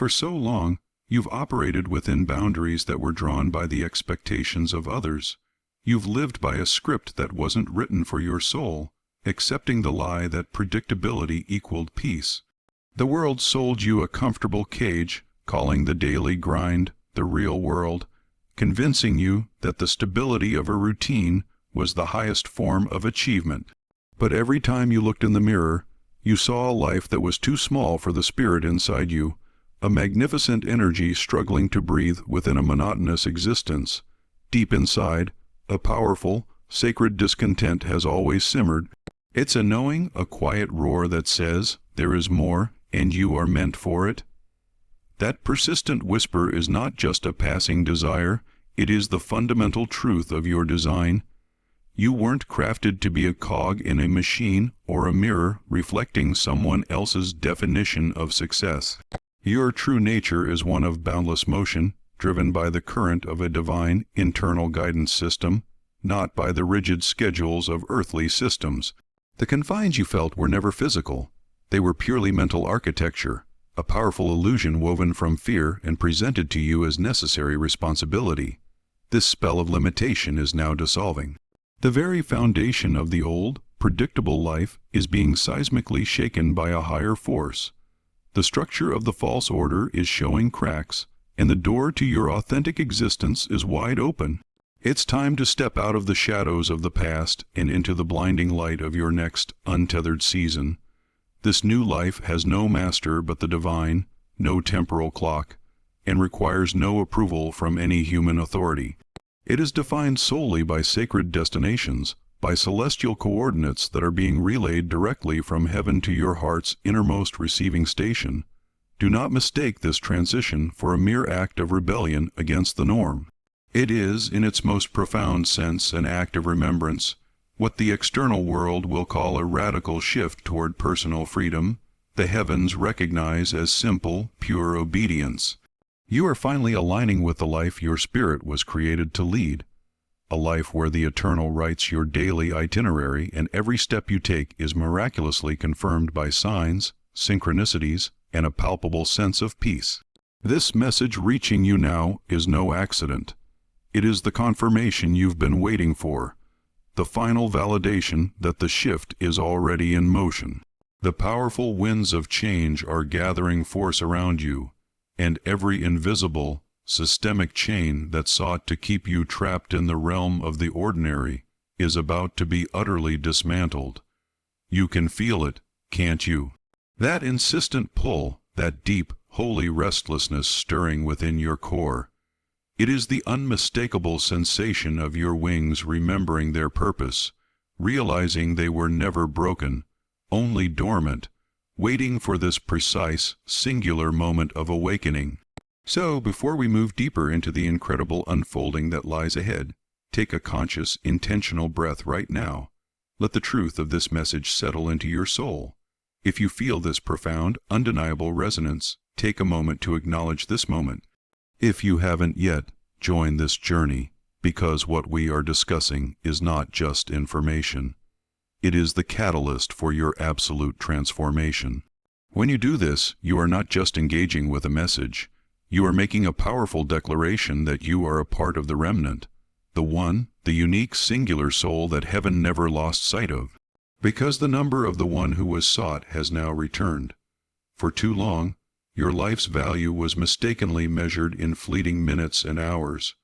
For so long, you've operated within boundaries that were drawn by the expectations of others. You've lived by a script that wasn't written for your soul, accepting the lie that predictability equaled peace. The world sold you a comfortable cage, calling the daily grind the real world, convincing you that the stability of a routine was the highest form of achievement. But every time you looked in the mirror, you saw a life that was too small for the spirit inside you, a magnificent energy struggling to breathe within a monotonous existence. Deep inside, a powerful, sacred discontent has always simmered. It's a knowing, a quiet roar that says, there is more, and you are meant for it. That persistent whisper is not just a passing desire, it is the fundamental truth of your design. You weren't crafted to be a cog in a machine or a mirror reflecting someone else's definition of success. Your true nature is one of boundless motion, driven by the current of a divine, internal guidance system, not by the rigid schedules of earthly systems. The confines you felt were never physical. They were purely mental architecture, a powerful illusion woven from fear and presented to you as necessary responsibility. This spell of limitation is now dissolving. The very foundation of the old, predictable life is being seismically shaken by a higher force. The structure of the false order is showing cracks, and the door to your authentic existence is wide open. It's time to step out of the shadows of the past and into the blinding light of your next untethered season. This new life has no master but the divine, no temporal clock, and requires no approval from any human authority. It is defined solely by sacred destinations, by celestial coordinates that are being relayed directly from heaven to your heart's innermost receiving station. Do not mistake this transition for a mere act of rebellion against the norm. It is, in its most profound sense, an act of remembrance, what the external world will call a radical shift toward personal freedom. The heavens recognize as simple, pure obedience. You are finally aligning with the life your spirit was created to lead, a life where the eternal writes your daily itinerary and every step you take is miraculously confirmed by signs, synchronicities, and a palpable sense of peace. This message reaching you now is no accident. It is the confirmation you've been waiting for, the final validation that the shift is already in motion. The powerful winds of change are gathering force around you, and every invisible, systemic chain that sought to keep you trapped in the realm of the ordinary is about to be utterly dismantled. You can feel it, can't you? That insistent pull, that deep, holy restlessness stirring within your core. It is the unmistakable sensation of your wings remembering their purpose, realizing they were never broken, only dormant, waiting for this precise, singular moment of awakening. So, before we move deeper into the incredible unfolding that lies ahead, take a conscious, intentional breath right now. Let the truth of this message settle into your soul. If you feel this profound, undeniable resonance, take a moment to acknowledge this moment. If you haven't yet, join this journey, because what we are discussing is not just information. It is the catalyst for your absolute transformation. When you do this, you are not just engaging with a message. You are making a powerful declaration that you are a part of the remnant, the one, the unique, singular soul that heaven never lost sight of. Because the number of the one who was sought has now returned. For too long, your life's value was mistakenly measured in fleeting minutes and hours,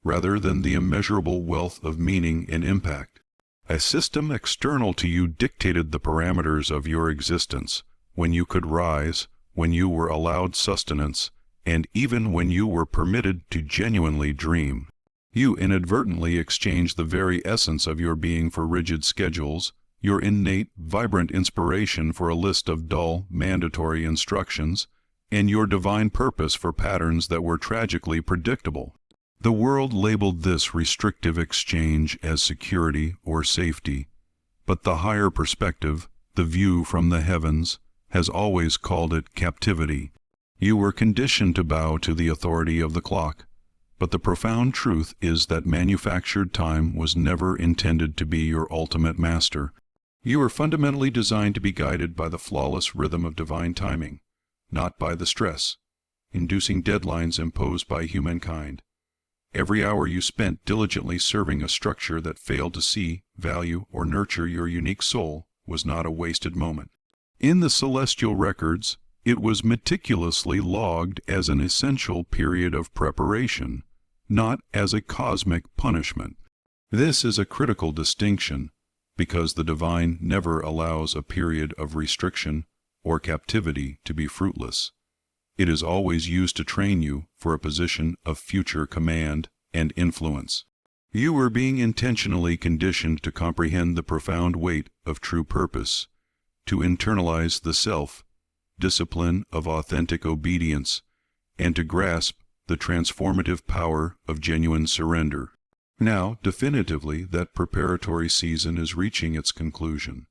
rather than the immeasurable wealth of meaning and impact. A system external to you dictated the parameters of your existence, when you could rise, when you were allowed sustenance, and even when you were permitted to genuinely dream. You inadvertently exchanged the very essence of your being for rigid schedules, your innate, vibrant inspiration for a list of dull, mandatory instructions, and your divine purpose for patterns that were tragically predictable. The world labeled this restrictive exchange as security or safety, but the higher perspective, the view from the heavens, has always called it captivity. You were conditioned to bow to the authority of the clock, but the profound truth is that manufactured time was never intended to be your ultimate master. You were fundamentally designed to be guided by the flawless rhythm of divine timing, not by the stress, inducing deadlines imposed by humankind. Every hour you spent diligently serving a structure that failed to see, value, or nurture your unique soul was not a wasted moment. In the celestial records, it was meticulously logged as an essential period of preparation, not as a cosmic punishment. This is a critical distinction, because the divine never allows a period of restriction or captivity to be fruitless. It is always used to train you for a position of future command and influence. You were being intentionally conditioned to comprehend the profound weight of true purpose, to internalize the self-discipline of authentic obedience, and to grasp the transformative power of genuine surrender. Now, definitively, that preparatory season is reaching its conclusion.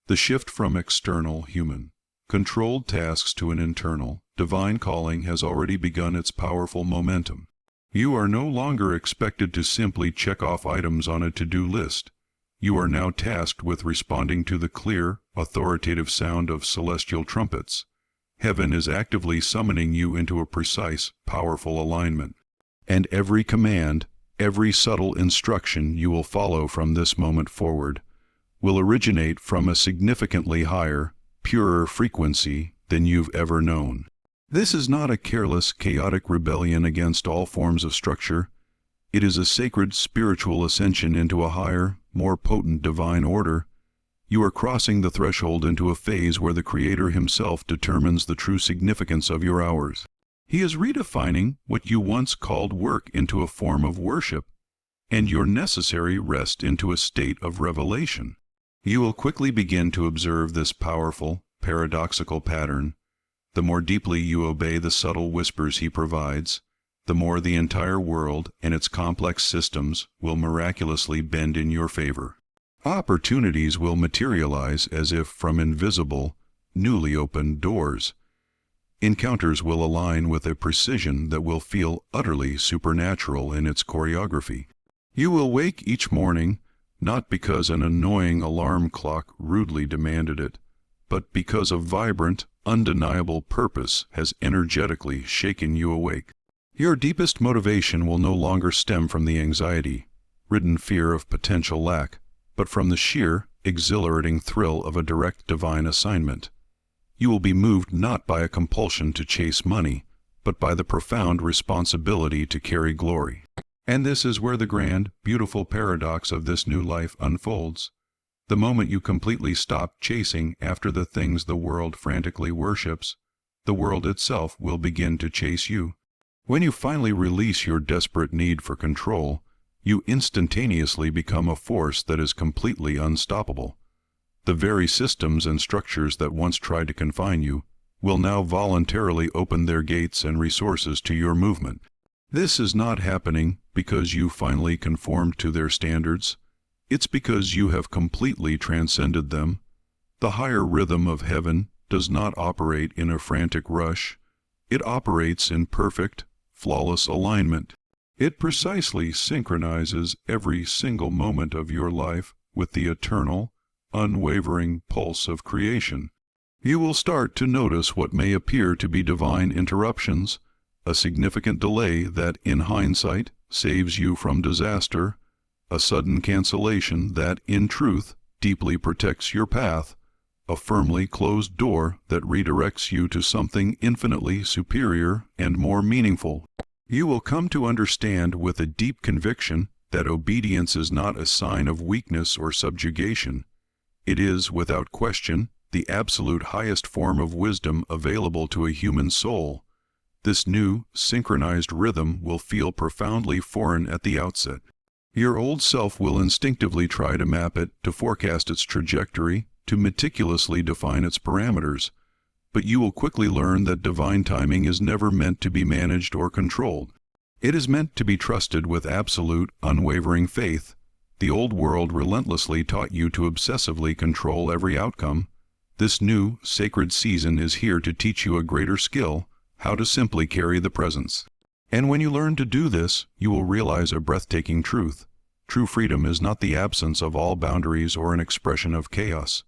The shift from external, human, controlled tasks to an internal, divine calling has already begun its powerful momentum. You are no longer expected to simply check off items on a to-do list. You are now tasked with responding to the clear, authoritative sound of celestial trumpets. Heaven is actively summoning you into a precise, powerful alignment. And every command, every subtle instruction you will follow from this moment forward will originate from a significantly higher, purer frequency than you've ever known. This is not a careless, chaotic rebellion against all forms of structure. It is a sacred spiritual ascension into a higher, more potent divine order. You are crossing the threshold into a phase where the Creator Himself determines the true significance of your hours. He is redefining what you once called work into a form of worship, and your necessary rest into a state of revelation. You will quickly begin to observe this powerful, paradoxical pattern. The more deeply you obey the subtle whispers He provides, the more the entire world and its complex systems will miraculously bend in your favor. Opportunities will materialize as if from invisible, newly opened doors. Encounters will align with a precision that will feel utterly supernatural in its choreography. You will wake each morning not because an annoying alarm clock rudely demanded it, but because a vibrant, undeniable purpose has energetically shaken you awake. Your deepest motivation will no longer stem from the anxiety-ridden fear of potential lack, but from the sheer, exhilarating thrill of a direct divine assignment. You will be moved not by a compulsion to chase money, but by the profound responsibility to carry glory. And this is where the grand, beautiful paradox of this new life unfolds. The moment you completely stop chasing after the things the world frantically worships, the world itself will begin to chase you. When you finally release your desperate need for control, you instantaneously become a force that is completely unstoppable. The very systems and structures that once tried to confine you will now voluntarily open their gates and resources to your movement. This is not happening because you finally conformed to their standards. It's because you have completely transcended them. The higher rhythm of heaven does not operate in a frantic rush. It operates in perfect, flawless alignment. It precisely synchronizes every single moment of your life with the eternal, unwavering pulse of creation. You will start to notice what may appear to be divine interruptions, a significant delay that, in hindsight, saves you from disaster, a sudden cancellation that, in truth, deeply protects your path, a firmly closed door that redirects you to something infinitely superior and more meaningful. You will come to understand with a deep conviction that obedience is not a sign of weakness or subjugation. It is, without question, the absolute highest form of wisdom available to a human soul. This new, synchronized rhythm will feel profoundly foreign at the outset. Your old self will instinctively try to map it, to forecast its trajectory, to meticulously define its parameters. But you will quickly learn that divine timing is never meant to be managed or controlled. It is meant to be trusted with absolute, unwavering faith. The old world relentlessly taught you to obsessively control every outcome. This new, sacred season is here to teach you a greater skill, how to simply carry the presence. And when you learn to do this, you will realize a breathtaking truth. True freedom is not the absence of all boundaries or an expression of chaos.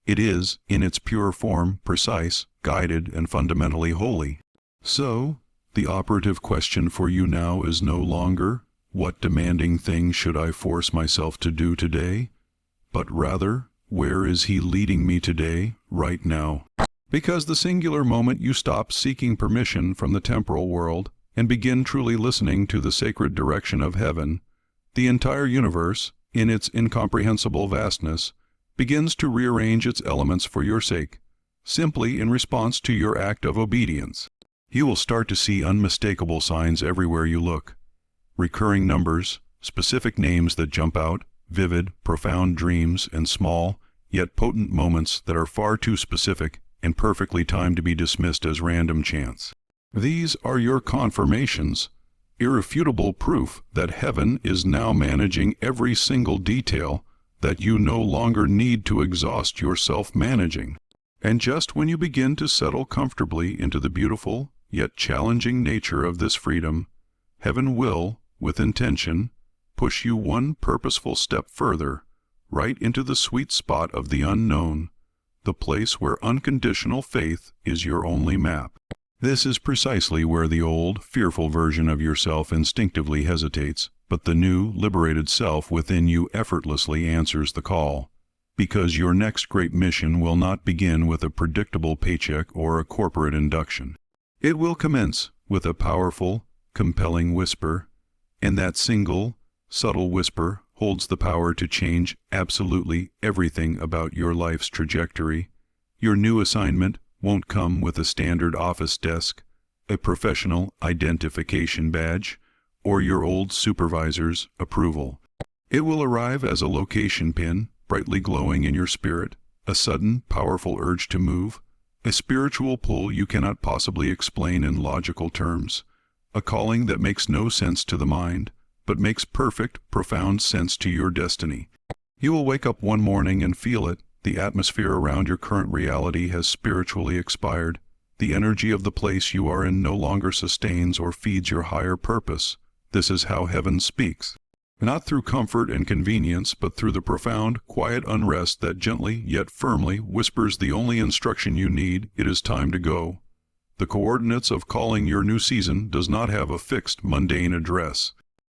It is, in its pure form, precise, guided, and fundamentally holy. So, The operative question for you now is no longer, what demanding thing should I force myself to do today? But rather, where is He leading me today, right now? Because the singular moment you stop seeking permission from the temporal world and begin truly listening to the sacred direction of heaven, the entire universe, in its incomprehensible vastness, begins to rearrange its elements for your sake, simply in response to your act of obedience. You will start to see unmistakable signs everywhere you look. Recurring numbers, specific names that jump out, vivid, profound dreams, and small, yet potent moments that are far too specific and perfectly timed to be dismissed as random chance. These are your confirmations, irrefutable proof that heaven is now managing every single detail that you no longer need to exhaust yourself managing. And just when you begin to settle comfortably into the beautiful, yet challenging nature of this freedom, heaven will, with intention, push you one purposeful step further, right into the sweet spot of the unknown, the place where unconditional faith is your only map. This is precisely where the old, fearful version of yourself instinctively hesitates, but the new, liberated self within you effortlessly answers the call, because your next great mission will not begin with a predictable paycheck or a corporate induction. It will commence with a powerful, compelling whisper, and that single, subtle whisper holds the power to change absolutely everything about your life's trajectory. Your new assignment won't come with a standard office desk, a professional identification badge, or your old supervisor's approval. It will arrive as a location pin, brightly glowing in your spirit, a sudden, powerful urge to move, a spiritual pull you cannot possibly explain in logical terms, a calling that makes no sense to the mind, but makes perfect, profound sense to your destiny. You will wake up one morning and feel it. The atmosphere around your current reality has spiritually expired. The energy of the place you are in no longer sustains or feeds your higher purpose. This is how heaven speaks. Not through comfort and convenience, but through the profound, quiet unrest that gently, yet firmly, whispers the only instruction you need: it is time to go. The coordinates of calling your new season does not have a fixed, mundane address.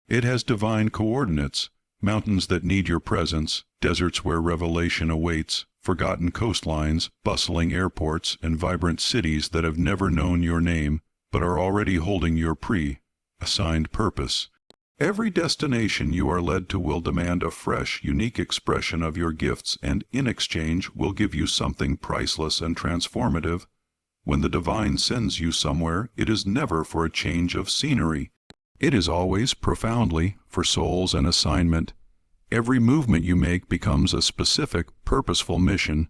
It has divine coordinates, mountains that need your presence, deserts where revelation awaits, forgotten coastlines, bustling airports, and vibrant cities that have never known your name, but are already holding your pre-assigned purpose. Every destination you are led to will demand a fresh, unique expression of your gifts, and in exchange will give you something priceless and transformative. When the divine sends you somewhere, it is never for a change of scenery. It is always profoundly for souls and assignment. Every movement you make becomes a specific, purposeful mission.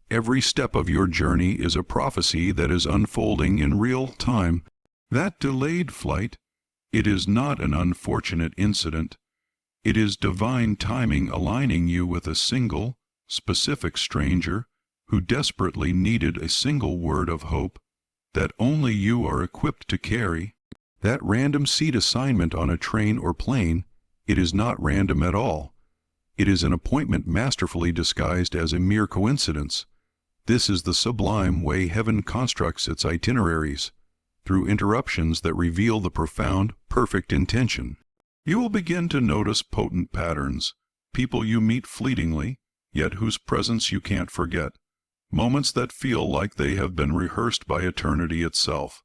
Every step of your journey is a prophecy that is unfolding in real time. That delayed flight, it is not an unfortunate incident. It is divine timing aligning you with a single, specific stranger who desperately needed a single word of hope that only you are equipped to carry. That random seat assignment on a train or plane, it is not random at all. It is an appointment masterfully disguised as a mere coincidence. This is the sublime way heaven constructs its itineraries, through interruptions that reveal the profound, perfect intention. You will begin to notice potent patterns, people you meet fleetingly, yet whose presence you can't forget, moments that feel like they have been rehearsed by eternity itself,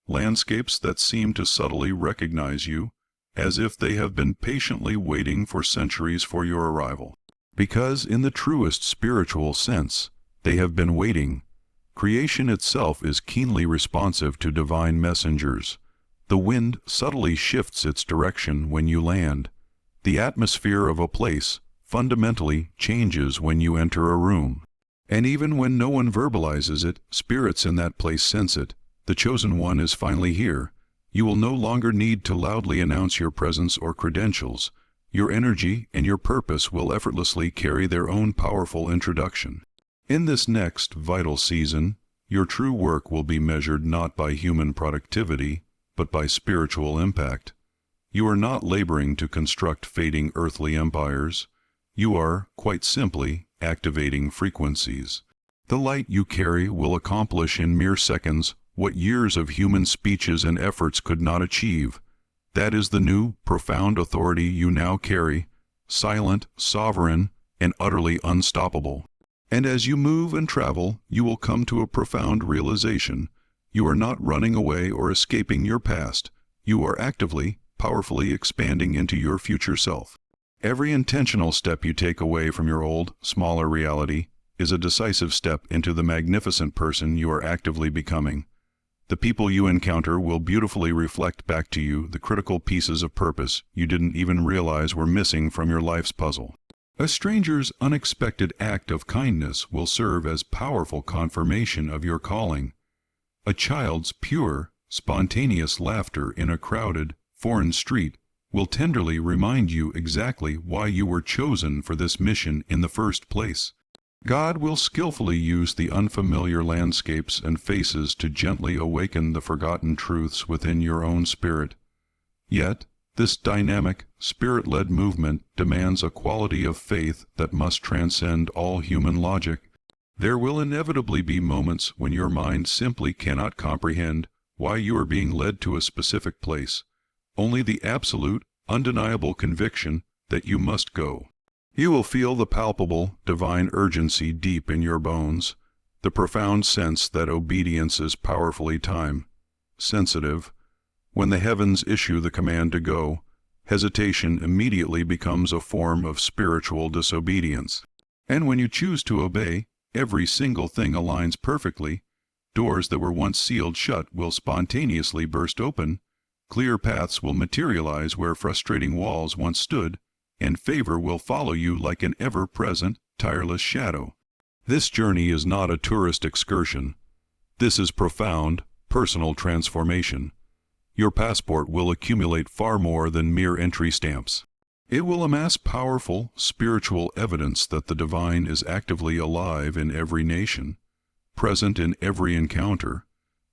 landscapes that seem to subtly recognize you, as if they have been patiently waiting for centuries for your arrival. Because in the truest spiritual sense, they have been waiting. Creation itself is keenly responsive to divine messengers. The wind subtly shifts its direction when you land. The atmosphere of a place fundamentally changes when you enter a room. And even when no one verbalizes it, spirits in that place sense it. The chosen one is finally here. You will no longer need to loudly announce your presence or credentials. Your energy and your purpose will effortlessly carry their own powerful introduction. In this next vital season, your true work will be measured not by human productivity, but by spiritual impact. You are not laboring to construct fading earthly empires. You are, quite simply, activating frequencies. The light you carry will accomplish in mere seconds what years of human speeches and efforts could not achieve. That is the new, profound authority you now carry, silent, sovereign, and utterly unstoppable. And as you move and travel, you will come to a profound realization. You are not running away or escaping your past. You are actively, powerfully expanding into your future self. Every intentional step you take away from your old, smaller reality is a decisive step into the magnificent person you are actively becoming. The people you encounter will beautifully reflect back to you the critical pieces of purpose you didn't even realize were missing from your life's puzzle. A stranger's unexpected act of kindness will serve as powerful confirmation of your calling. A child's pure, spontaneous laughter in a crowded, foreign street will tenderly remind you exactly why you were chosen for this mission in the first place. God will skillfully use the unfamiliar landscapes and faces to gently awaken the forgotten truths within your own spirit. Yet, this dynamic, spirit-led movement demands a quality of faith that must transcend all human logic. There will inevitably be moments when your mind simply cannot comprehend why you are being led to a specific place. Only the absolute, undeniable conviction that you must go. You will feel the palpable, divine urgency deep in your bones, the profound sense that obedience is powerfully time-sensitive. When the heavens issue the command to go, hesitation immediately becomes a form of spiritual disobedience. And when you choose to obey, every single thing aligns perfectly. Doors that were once sealed shut will spontaneously burst open, clear paths will materialize where frustrating walls once stood, and favor will follow you like an ever-present, tireless shadow. This journey is not a tourist excursion. This is profound, personal transformation. Your passport will accumulate far more than mere entry stamps. It will amass powerful, spiritual evidence that the divine is actively alive in every nation, present in every encounter,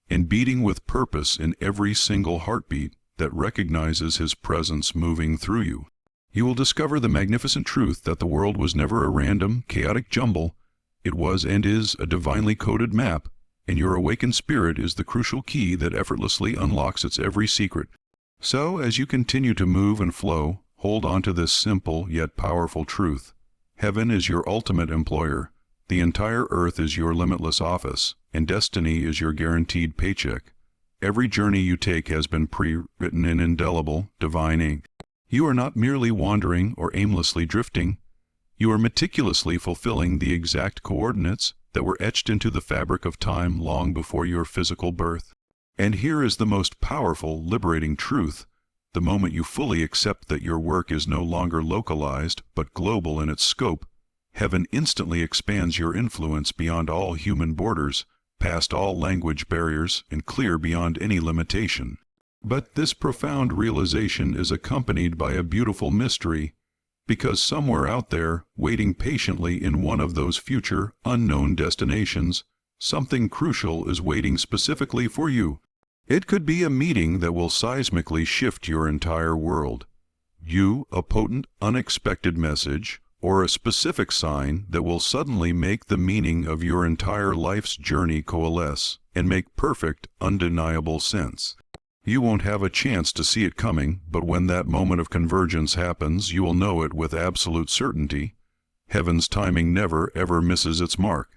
and beating with purpose in every single heartbeat that recognizes his presence moving through you. You will discover the magnificent truth that the world was never a random, chaotic jumble. It was and is a divinely coded map, and your awakened spirit is the crucial key that effortlessly unlocks its every secret. So, as you continue to move and flow, hold on to this simple yet powerful truth. Heaven is your ultimate employer. The entire earth is your limitless office, and destiny is your guaranteed paycheck. Every journey you take has been pre-written in indelible, divine ink. You are not merely wandering or aimlessly drifting. You are meticulously fulfilling the exact coordinates that were etched into the fabric of time long before your physical birth. And here is the most powerful, liberating truth. The moment you fully accept that your work is no longer localized, but global in its scope, heaven instantly expands your influence beyond all human borders, past all language barriers, and clear beyond any limitation. But this profound realization is accompanied by a beautiful mystery, because somewhere out there, waiting patiently in one of those future, unknown destinations, something crucial is waiting specifically for you. It could be a meeting that will seismically shift your entire world. A potent, unexpected message, or a specific sign that will suddenly make the meaning of your entire life's journey coalesce and make perfect, undeniable sense. You won't have a chance to see it coming, but when that moment of convergence happens, you will know it with absolute certainty. Heaven's timing never, ever misses its mark.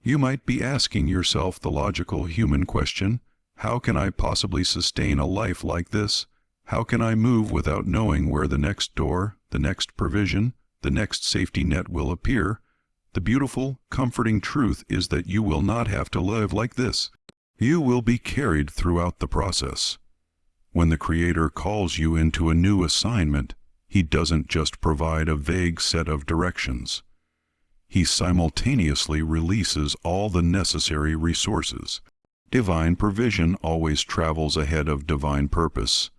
You might be asking yourself the logical human question, how can I possibly sustain a life like this? How can I move without knowing where the next door, the next provision, the next safety net will appear? The beautiful, comforting truth is that you will not have to live like this. You will be carried throughout the process. When the Creator calls you into a new assignment, He doesn't just provide a vague set of directions. He simultaneously releases all the necessary resources. Divine provision always travels ahead of divine purpose.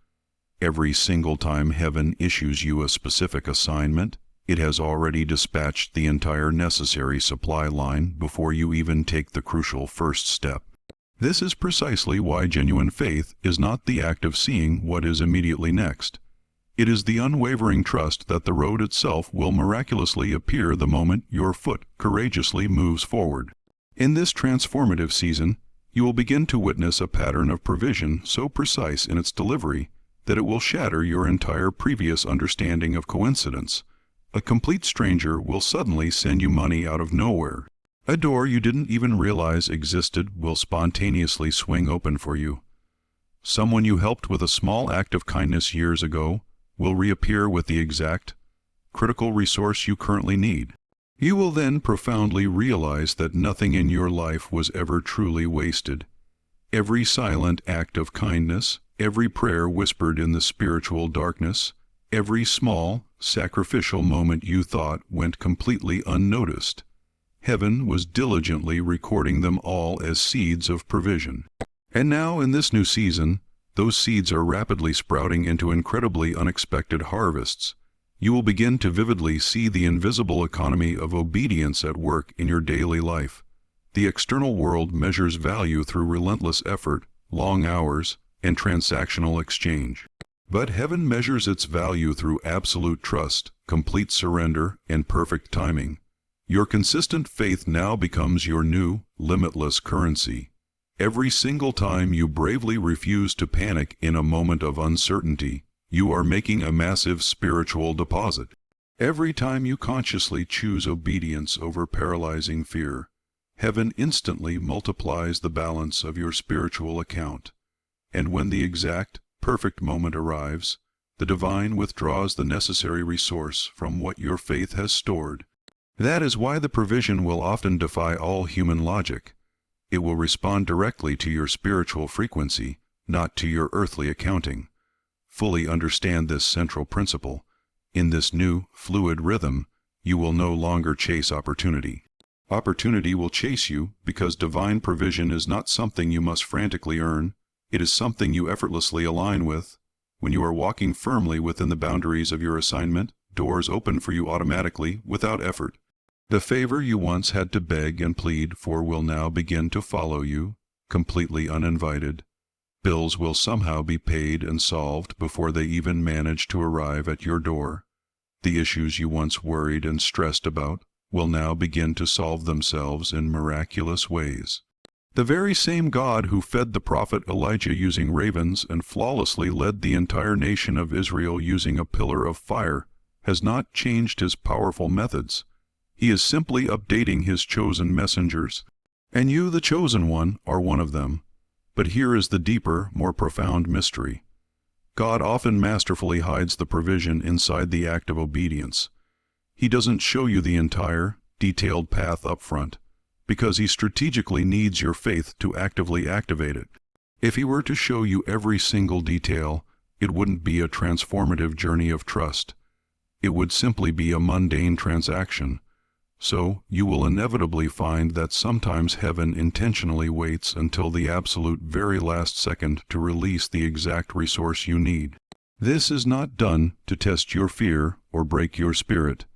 Every single time heaven issues you a specific assignment, it has already dispatched the entire necessary supply line before you even take the crucial first step. This is precisely why genuine faith is not the act of seeing what is immediately next. It is the unwavering trust that the road itself will miraculously appear the moment your foot courageously moves forward. In this transformative season, You will begin to witness a pattern of provision so precise in its delivery that it will shatter your entire previous understanding of coincidence. A complete stranger will suddenly send you money out of nowhere. A door you didn't even realize existed will spontaneously swing open for you. Someone you helped with a small act of kindness years ago will reappear with the exact, critical resource you currently need. You will then profoundly realize that nothing in your life was ever truly wasted. Every silent act of kindness, every prayer whispered in the spiritual darkness, every small, sacrificial moment you thought went completely unnoticed. Heaven was diligently recording them all as seeds of provision. And now, in this new season, those seeds are rapidly sprouting into incredibly unexpected harvests. You will begin to vividly see the invisible economy of obedience at work in your daily life. The external world measures value through relentless effort, long hours, and transactional exchange. But heaven measures its value through absolute trust, complete surrender, and perfect timing. Your consistent faith now becomes your new, limitless currency. Every single time you bravely refuse to panic in a moment of uncertainty, you are making a massive spiritual deposit. Every time you consciously choose obedience over paralyzing fear, heaven instantly multiplies the balance of your spiritual account. And when the exact, perfect moment arrives, the divine withdraws the necessary resource from what your faith has stored. That is why the provision will often defy all human logic. It will respond directly to your spiritual frequency, not to your earthly accounting. Fully understand this central principle. In this new, fluid rhythm, you will no longer chase opportunity. Opportunity will chase you because divine provision is not something you must frantically earn. It is something you effortlessly align with. When you are walking firmly within the boundaries of your assignment, doors open for you automatically, without effort. The favor you once had to beg and plead for will now begin to follow you, completely uninvited. Bills will somehow be paid and solved before they even manage to arrive at your door. The issues you once worried and stressed about will now begin to solve themselves in miraculous ways. The very same God who fed the prophet Elijah using ravens and flawlessly led the entire nation of Israel using a pillar of fire has not changed his powerful methods. He is simply updating his chosen messengers. And you, the chosen one, are one of them. But here is the deeper, more profound mystery. God often masterfully hides the provision inside the act of obedience. He doesn't show you the entire, detailed path up front, because he strategically needs your faith to actively activate it. If he were to show you every single detail, it wouldn't be a transformative journey of trust. It would simply be a mundane transaction. So you will inevitably find that sometimes heaven intentionally waits until the absolute very last second to release the exact resource you need. This is not done to test your fear or break your spirit,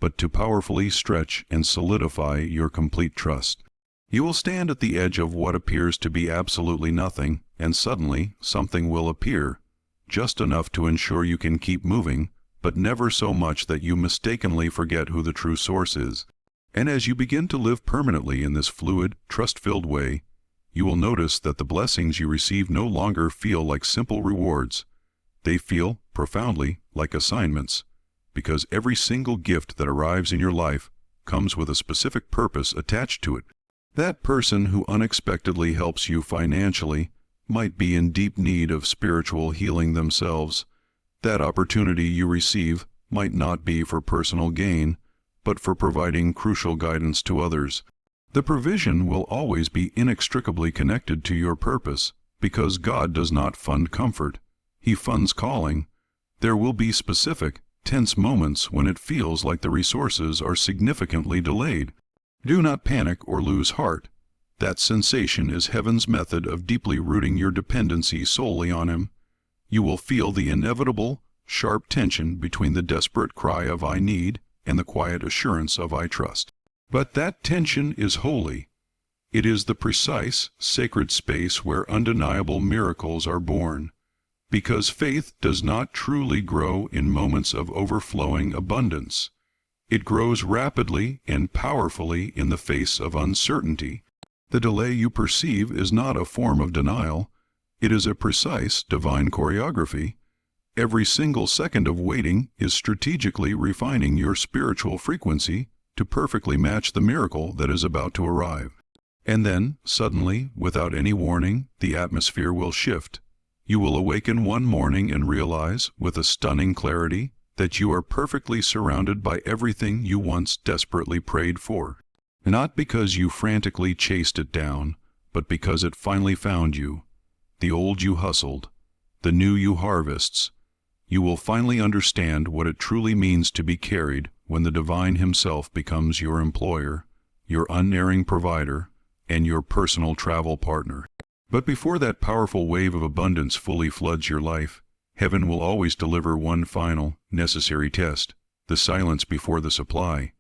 but to powerfully stretch and solidify your complete trust. You will stand at the edge of what appears to be absolutely nothing, and suddenly something will appear, just enough to ensure you can keep moving, but never so much that you mistakenly forget who the true source is. And as you begin to live permanently in this fluid, trust-filled way, you will notice that the blessings you receive no longer feel like simple rewards. They feel, profoundly, like assignments, because every single gift that arrives in your life comes with a specific purpose attached to it. That person who unexpectedly helps you financially might be in deep need of spiritual healing themselves. That opportunity you receive might not be for personal gain, but for providing crucial guidance to others. The provision will always be inextricably connected to your purpose, because God does not fund comfort. He funds calling. There will be specific, tense moments when it feels like the resources are significantly delayed. Do not panic or lose heart. That sensation is heaven's method of deeply rooting your dependency solely on him. You will feel the inevitable, sharp tension between the desperate cry of "I need" and the quiet assurance of "I trust." But that tension is holy. It is the precise, sacred space where undeniable miracles are born, because faith does not truly grow in moments of overflowing abundance. It grows rapidly and powerfully in the face of uncertainty. The delay you perceive is not a form of denial. It is a precise divine choreography. Every single second of waiting is strategically refining your spiritual frequency to perfectly match the miracle that is about to arrive. And then, suddenly, without any warning, the atmosphere will shift. You will awaken one morning and realize, with a stunning clarity, that you are perfectly surrounded by everything you once desperately prayed for. Not because you frantically chased it down, but because it finally found you. The old you hustled, the new you harvests. You will finally understand what it truly means to be carried when the divine himself becomes your employer, your unerring provider, and your personal travel partner. But before that powerful wave of abundance fully floods your life, heaven will always deliver one final, necessary test, the silence before the supply,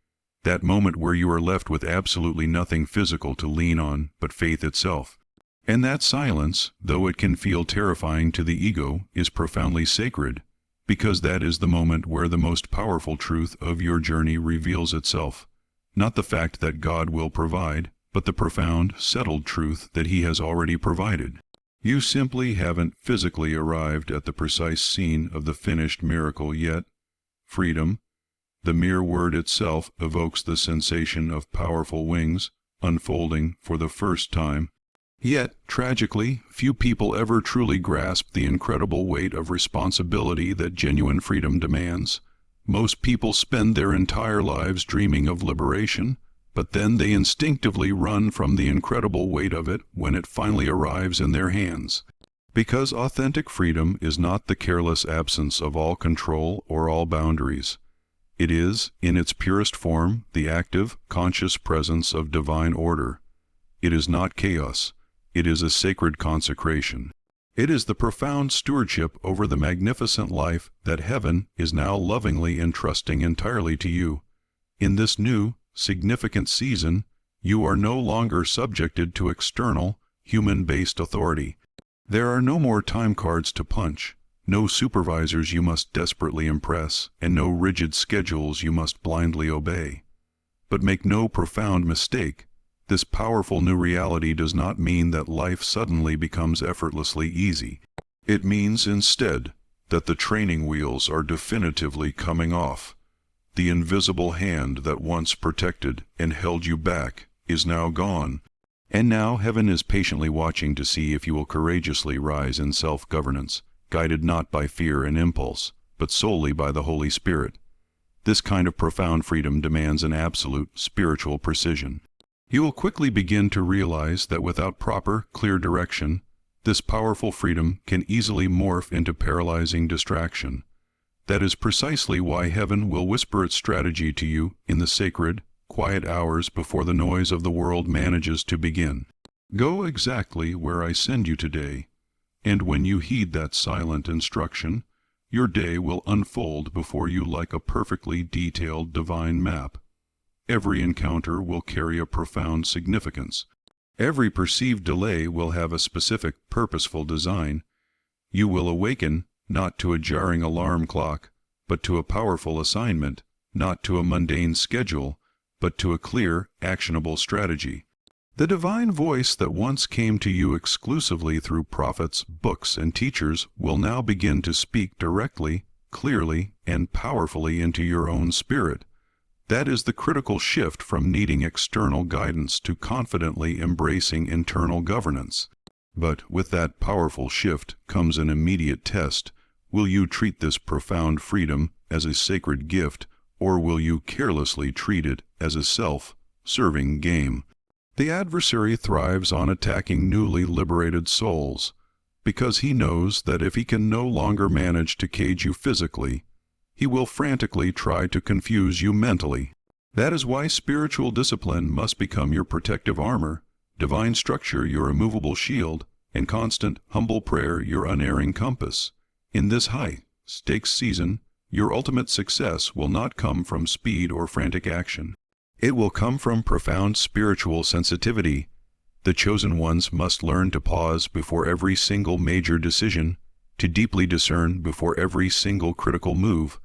that moment where you are left with absolutely nothing physical to lean on but faith itself. And that silence, though it can feel terrifying to the ego, is profoundly sacred, because that is the moment where the most powerful truth of your journey reveals itself. Not the fact that God will provide, but the profound, settled truth that He has already provided. You simply haven't physically arrived at the precise scene of the finished miracle yet. Freedom, the mere word itself, evokes the sensation of powerful wings unfolding for the first time. Yet, tragically, few people ever truly grasp the incredible weight of responsibility that genuine freedom demands. Most people spend their entire lives dreaming of liberation, but then they instinctively run from the incredible weight of it when it finally arrives in their hands. Because authentic freedom is not the careless absence of all control or all boundaries. It is, in its purest form, the active, conscious presence of divine order. It is not chaos. It is a sacred consecration. It is the profound stewardship over the magnificent life that heaven is now lovingly entrusting entirely to you. In this new, significant season, you are no longer subjected to external, human-based authority. There are no more time cards to punch, no supervisors you must desperately impress, and no rigid schedules you must blindly obey. But make no profound mistake, this powerful new reality does not mean that life suddenly becomes effortlessly easy. It means instead that the training wheels are definitively coming off. The invisible hand that once protected and held you back is now gone. And now heaven is patiently watching to see if you will courageously rise in self-governance, guided not by fear and impulse, but solely by the Holy Spirit. This kind of profound freedom demands an absolute spiritual precision. You will quickly begin to realize that without proper, clear direction, this powerful freedom can easily morph into paralyzing distraction. That is precisely why heaven will whisper its strategy to you in the sacred, quiet hours before the noise of the world manages to begin. Go exactly where I send you today, and when you heed that silent instruction, your day will unfold before you like a perfectly detailed divine map. Every encounter will carry a profound significance. Every perceived delay will have a specific, purposeful design. You will awaken not to a jarring alarm clock, but to a powerful assignment, not to a mundane schedule, but to a clear, actionable strategy. The divine voice that once came to you exclusively through prophets, books, and teachers will now begin to speak directly, clearly, and powerfully into your own spirit. That is the critical shift from needing external guidance to confidently embracing internal governance. But with that powerful shift comes an immediate test. Will you treat this profound freedom as a sacred gift, or will you carelessly treat it as a self-serving game? The adversary thrives on attacking newly liberated souls, because he knows that if he can no longer manage to cage you physically, he will frantically try to confuse you mentally. That is why spiritual discipline must become your protective armor, divine structure your immovable shield, and constant, humble prayer your unerring compass. In this high-stakes season, your ultimate success will not come from speed or frantic action. It will come from profound spiritual sensitivity. The chosen ones must learn to pause before every single major decision, to deeply discern before every single critical move,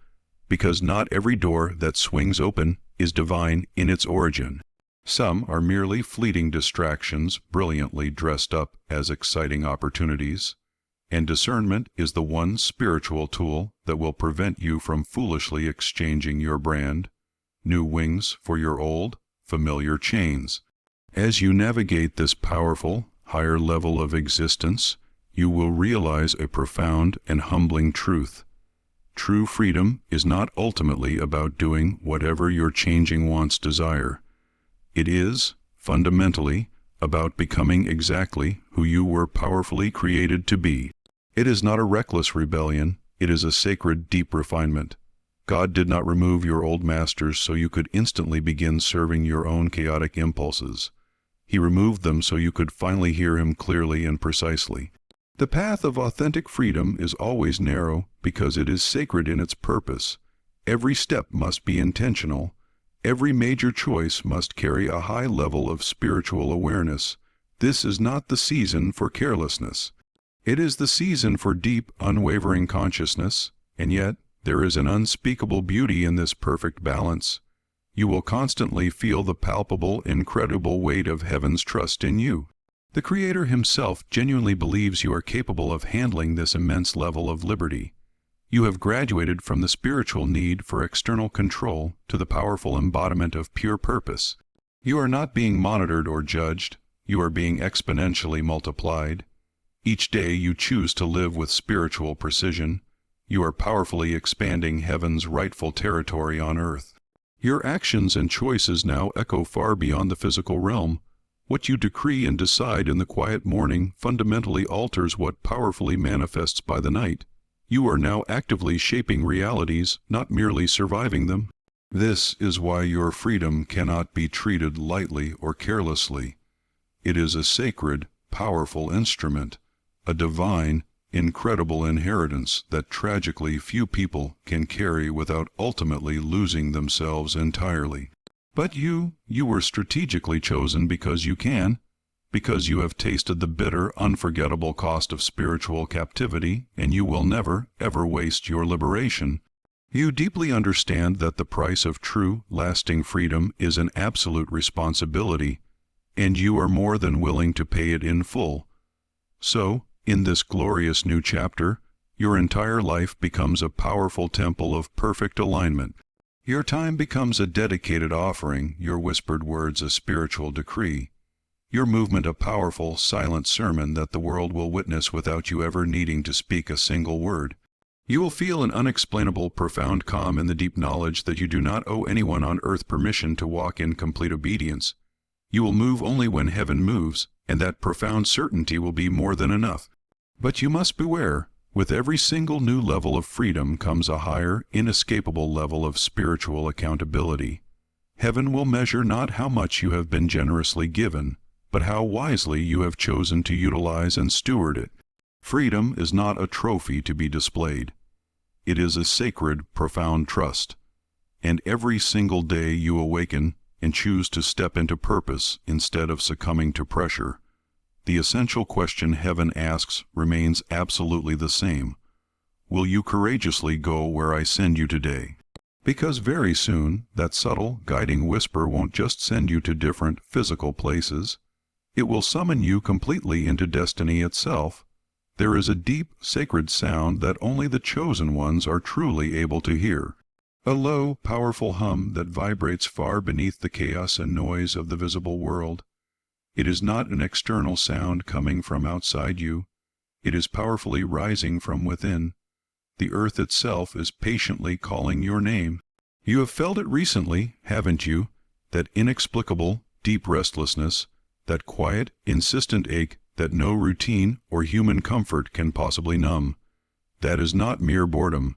because not every door that swings open is divine in its origin. Some are merely fleeting distractions brilliantly dressed up as exciting opportunities, and discernment is the one spiritual tool that will prevent you from foolishly exchanging your brand, new wings for your old, familiar chains. As you navigate this powerful, higher level of existence, you will realize a profound and humbling truth. True freedom is not ultimately about doing whatever your changing wants desire. It is, fundamentally, about becoming exactly who you were powerfully created to be. It is not a reckless rebellion, it is a sacred, deep refinement. God did not remove your old masters so you could instantly begin serving your own chaotic impulses. He removed them so you could finally hear Him clearly and precisely. The path of authentic freedom is always narrow because it is sacred in its purpose. Every step must be intentional. Every major choice must carry a high level of spiritual awareness. This is not the season for carelessness. It is the season for deep, unwavering consciousness, and yet there is an unspeakable beauty in this perfect balance. You will constantly feel the palpable, incredible weight of heaven's trust in you. The Creator Himself genuinely believes you are capable of handling this immense level of liberty. You have graduated from the spiritual need for external control to the powerful embodiment of pure purpose. You are not being monitored or judged. You are being exponentially multiplied. Each day you choose to live with spiritual precision. You are powerfully expanding heaven's rightful territory on earth. Your actions and choices now echo far beyond the physical realm. What you decree and decide in the quiet morning fundamentally alters what powerfully manifests by the night. You are now actively shaping realities, not merely surviving them. This is why your freedom cannot be treated lightly or carelessly. It is a sacred, powerful instrument, a divine, incredible inheritance that tragically few people can carry without ultimately losing themselves entirely. But you were strategically chosen because you can, because you have tasted the bitter, unforgettable cost of spiritual captivity, and you will never, ever waste your liberation. You deeply understand that the price of true, lasting freedom is an absolute responsibility, and you are more than willing to pay it in full. So, in this glorious new chapter, your entire life becomes a powerful temple of perfect alignment. Your time becomes a dedicated offering, your whispered words a spiritual decree, your movement a powerful, silent sermon that the world will witness without you ever needing to speak a single word. You will feel an unexplainable, profound calm in the deep knowledge that you do not owe anyone on earth permission to walk in complete obedience. You will move only when heaven moves, and that profound certainty will be more than enough. But you must beware. With every single new level of freedom comes a higher, inescapable level of spiritual accountability. Heaven will measure not how much you have been generously given, but how wisely you have chosen to utilize and steward it. Freedom is not a trophy to be displayed. It is a sacred, profound trust. And every single day you awaken and choose to step into purpose instead of succumbing to pressure, the essential question heaven asks remains absolutely the same. Will you courageously go where I send you today? Because very soon, that subtle, guiding whisper won't just send you to different physical places. It will summon you completely into destiny itself. There is a deep, sacred sound that only the chosen ones are truly able to hear. A low, powerful hum that vibrates far beneath the chaos and noise of the visible world. It is not an external sound coming from outside you. It is powerfully rising from within. The earth itself is patiently calling your name. You have felt it recently, haven't you? That inexplicable, deep restlessness, that quiet, insistent ache that no routine or human comfort can possibly numb. That is not mere boredom.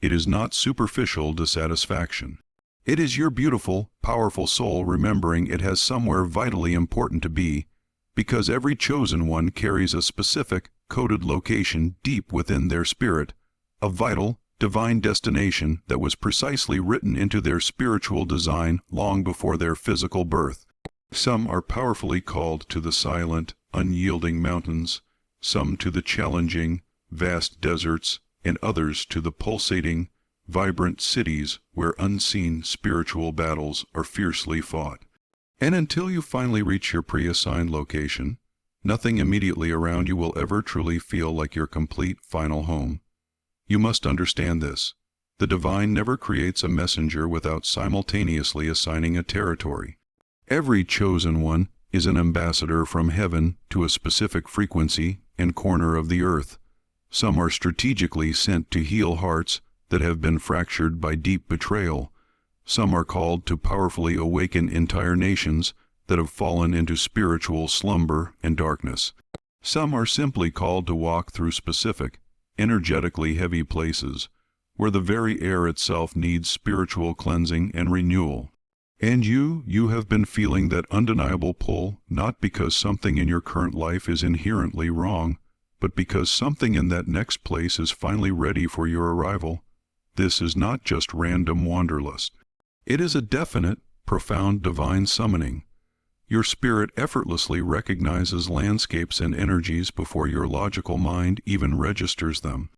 It is not superficial dissatisfaction. It is your beautiful, powerful soul remembering it has somewhere vitally important to be, because every chosen one carries a specific, coded location deep within their spirit, a vital, divine destination that was precisely written into their spiritual design long before their physical birth. Some are powerfully called to the silent, unyielding mountains, some to the challenging, vast deserts, and others to the pulsating, vibrant cities where unseen spiritual battles are fiercely fought. And until you finally reach your pre-assigned location, nothing immediately around you will ever truly feel like your complete final home. You must understand this. The divine never creates a messenger without simultaneously assigning a territory. Every chosen one is an ambassador from heaven to a specific frequency and corner of the earth. Some are strategically sent to heal hearts that have been fractured by deep betrayal. Some are called to powerfully awaken entire nations that have fallen into spiritual slumber and darkness. Some are simply called to walk through specific, energetically heavy places, where the very air itself needs spiritual cleansing and renewal. And you have been feeling that undeniable pull, not because something in your current life is inherently wrong, but because something in that next place is finally ready for your arrival. This is not just random wanderlust. It is a definite, profound divine summoning. Your spirit effortlessly recognizes landscapes and energies before your logical mind even registers them.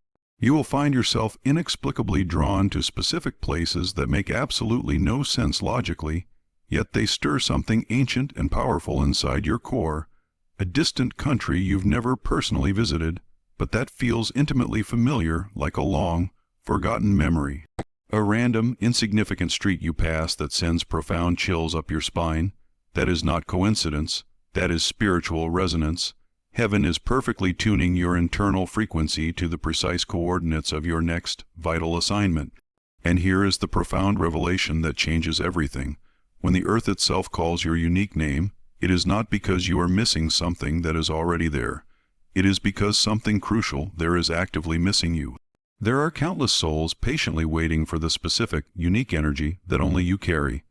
You will find yourself inexplicably drawn to specific places that make absolutely no sense logically, yet they stir something ancient and powerful inside your core, a distant country you've never personally visited, but that feels intimately familiar like a long, forgotten memory. A random, insignificant street you pass that sends profound chills up your spine. That is not coincidence, that is spiritual resonance. Heaven is perfectly tuning your internal frequency to the precise coordinates of your next vital assignment. And here is the profound revelation that changes everything. When the earth itself calls your unique name, it is not because you are missing something that is already there. It is because something crucial there is actively missing you. There are countless souls patiently waiting for the specific, unique energy that only you carry.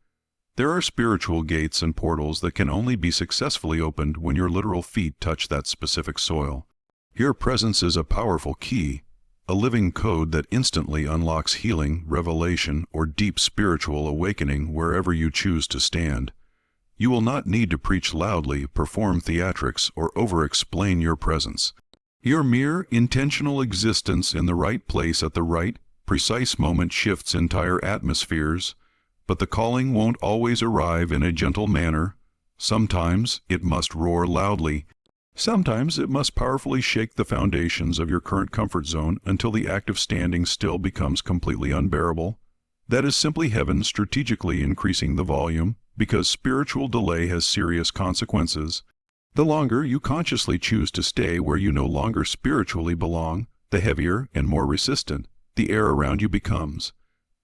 There are spiritual gates and portals that can only be successfully opened when your literal feet touch that specific soil. Your presence is a powerful key, a living code that instantly unlocks healing, revelation, or deep spiritual awakening wherever you choose to stand. You will not need to preach loudly, perform theatrics, or over-explain your presence. Your mere intentional existence in the right place at the right, precise moment shifts entire atmospheres. But the calling won't always arrive in a gentle manner. Sometimes it must roar loudly. Sometimes it must powerfully shake the foundations of your current comfort zone until the act of standing still becomes completely unbearable. That is simply heaven strategically increasing the volume, because spiritual delay has serious consequences. The longer you consciously choose to stay where you no longer spiritually belong, the heavier and more resistant the air around you becomes.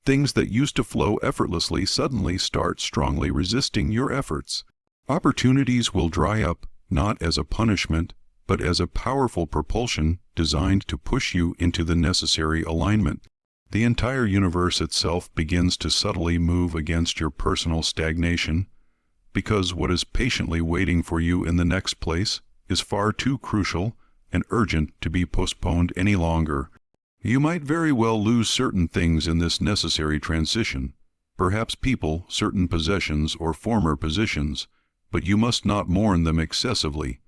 Things that used to flow effortlessly suddenly start strongly resisting your efforts. Opportunities will dry up, not as a punishment, but as a powerful propulsion designed to push you into the necessary alignment. The entire universe itself begins to subtly move against your personal stagnation, because what is patiently waiting for you in the next place is far too crucial and urgent to be postponed any longer. You might very well lose certain things in this necessary transition, perhaps people, certain possessions, or former positions, but you must not mourn them excessively.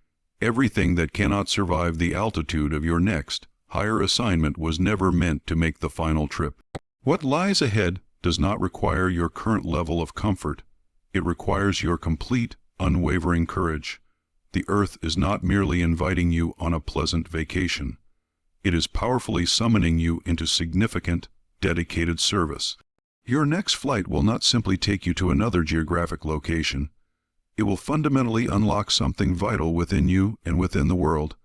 Everything that cannot survive the altitude of your next, higher assignment was never meant to make the final trip. What lies ahead does not require your current level of comfort. It requires your complete, unwavering courage. The earth is not merely inviting you on a pleasant vacation. It is powerfully summoning you into significant, dedicated service. Your next flight will not simply take you to another geographic location. It will fundamentally unlock something vital within you and within the world.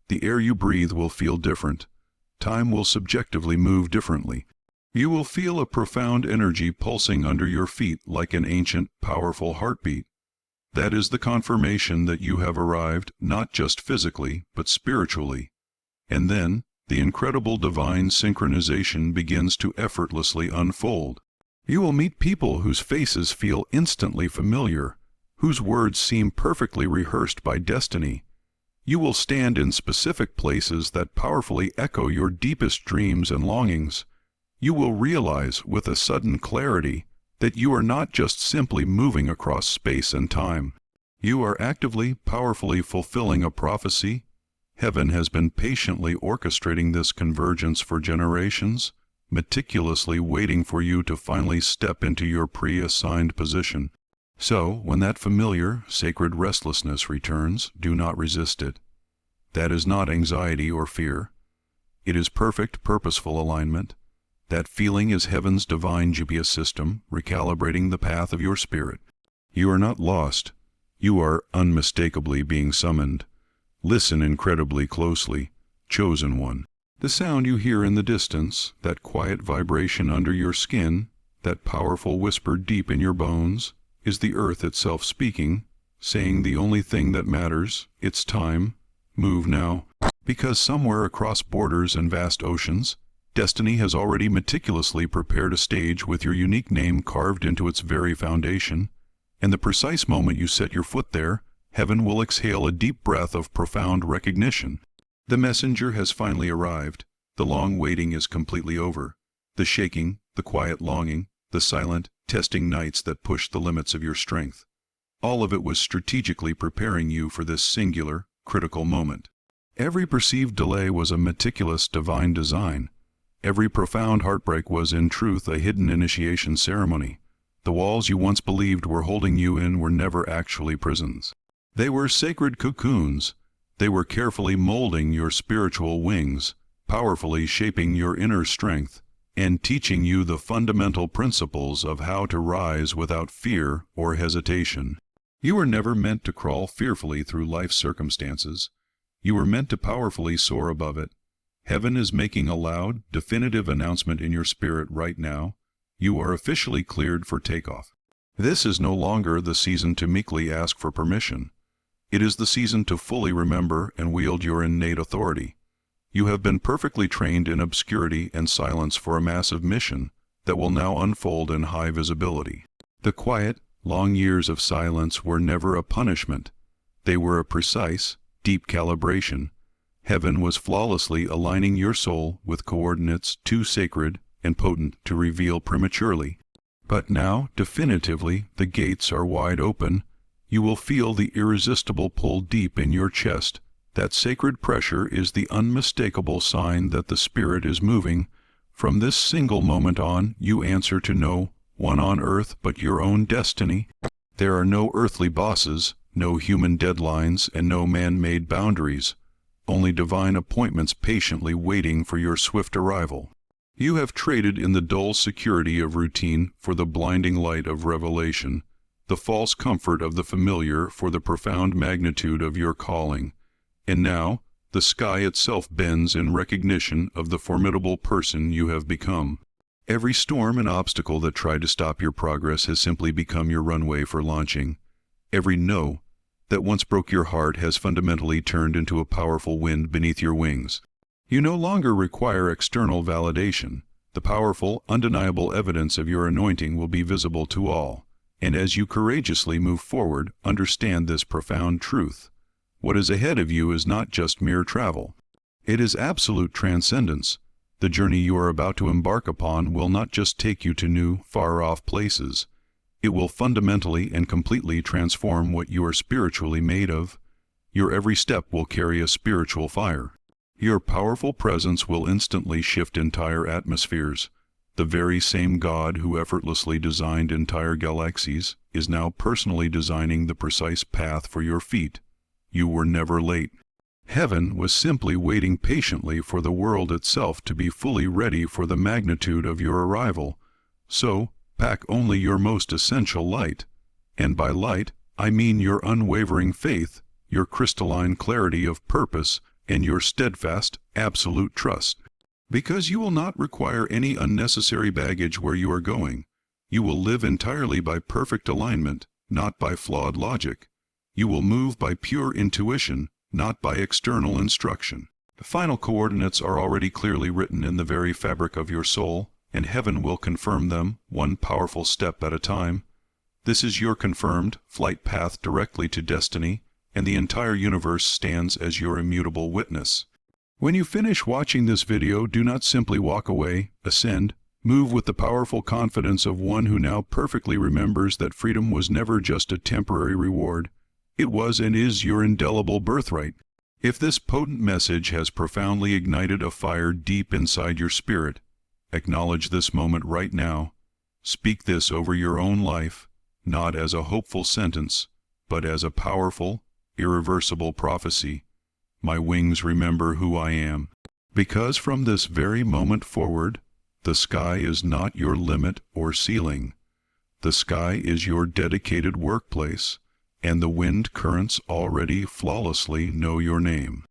The air you breathe will feel different. Time will subjectively move differently. You will feel a profound energy pulsing under your feet like an ancient, powerful heartbeat. That is the confirmation that you have arrived not just physically, but spiritually. And then, the incredible divine synchronization begins to effortlessly unfold. You will meet people whose faces feel instantly familiar, whose words seem perfectly rehearsed by destiny. You will stand in specific places that powerfully echo your deepest dreams and longings. You will realize with a sudden clarity that you are not just simply moving across space and time. You are actively, powerfully fulfilling a prophecy. Heaven has been patiently orchestrating this convergence for generations, meticulously waiting for you to finally step into your pre-assigned position. So, when that familiar, sacred restlessness returns, do not resist it. That is not anxiety or fear. It is perfect, purposeful alignment. That feeling is heaven's divine GPS system, recalibrating the path of your spirit. You are not lost. You are unmistakably being summoned. Listen incredibly closely, chosen one. The sound you hear in the distance, that quiet vibration under your skin, that powerful whisper deep in your bones, is the earth itself speaking, saying the only thing that matters, it's time. Move now. Because somewhere across borders and vast oceans, destiny has already meticulously prepared a stage with your unique name carved into its very foundation, and the precise moment you set your foot there, heaven will exhale a deep breath of profound recognition. The messenger has finally arrived. The long waiting is completely over. The shaking, the quiet longing, the silent, testing nights that pushed the limits of your strength. All of it was strategically preparing you for this singular, critical moment. Every perceived delay was a meticulous divine design. Every profound heartbreak was in truth a hidden initiation ceremony. The walls you once believed were holding you in were never actually prisons. They were sacred cocoons. They were carefully molding your spiritual wings, powerfully shaping your inner strength, and teaching you the fundamental principles of how to rise without fear or hesitation. You were never meant to crawl fearfully through life's circumstances. You were meant to powerfully soar above it. Heaven is making a loud, definitive announcement in your spirit right now. You are officially cleared for takeoff. This is no longer the season to meekly ask for permission. It is the season to fully remember and wield your innate authority. You have been perfectly trained in obscurity and silence for a massive mission that will now unfold in high visibility. The quiet, long years of silence were never a punishment. They were a precise, deep calibration. Heaven was flawlessly aligning your soul with coordinates too sacred and potent to reveal prematurely. But now, definitively, the gates are wide open. You will feel the irresistible pull deep in your chest. That sacred pressure is the unmistakable sign that the Spirit is moving. From this single moment on, you answer to no one on earth but your own destiny. There are no earthly bosses, no human deadlines, and no man-made boundaries. Only divine appointments patiently waiting for your swift arrival. You have traded in the dull security of routine for the blinding light of revelation, the false comfort of the familiar for the profound magnitude of your calling. And now, the sky itself bends in recognition of the formidable person you have become. Every storm and obstacle that tried to stop your progress has simply become your runway for launching. Every no that once broke your heart has fundamentally turned into a powerful wind beneath your wings. You no longer require external validation. The powerful, undeniable evidence of your anointing will be visible to all. And as you courageously move forward, understand this profound truth. What is ahead of you is not just mere travel. It is absolute transcendence. The journey you are about to embark upon will not just take you to new, far-off places. It will fundamentally and completely transform what you are spiritually made of. Your every step will carry a spiritual fire. Your powerful presence will instantly shift entire atmospheres. The very same God who effortlessly designed entire galaxies is now personally designing the precise path for your feet. You were never late. Heaven was simply waiting patiently for the world itself to be fully ready for the magnitude of your arrival. So, pack only your most essential light. And by light, I mean your unwavering faith, your crystalline clarity of purpose, and your steadfast, absolute trust. Because you will not require any unnecessary baggage where you are going. You will live entirely by perfect alignment, not by flawed logic. You will move by pure intuition, not by external instruction. The final coordinates are already clearly written in the very fabric of your soul, and heaven will confirm them, one powerful step at a time. This is your confirmed flight path directly to destiny, and the entire universe stands as your immutable witness. When you finish watching this video, do not simply walk away, ascend. Move with the powerful confidence of one who now perfectly remembers that freedom was never just a temporary reward. It was and is your indelible birthright. If this potent message has profoundly ignited a fire deep inside your spirit, acknowledge this moment right now. Speak this over your own life. not as a hopeful sentence, but as a powerful, irreversible prophecy. My wings remember who I am. Because from this very moment forward, the sky is not your limit or ceiling. The sky is your dedicated workplace, and the wind currents already flawlessly know your name.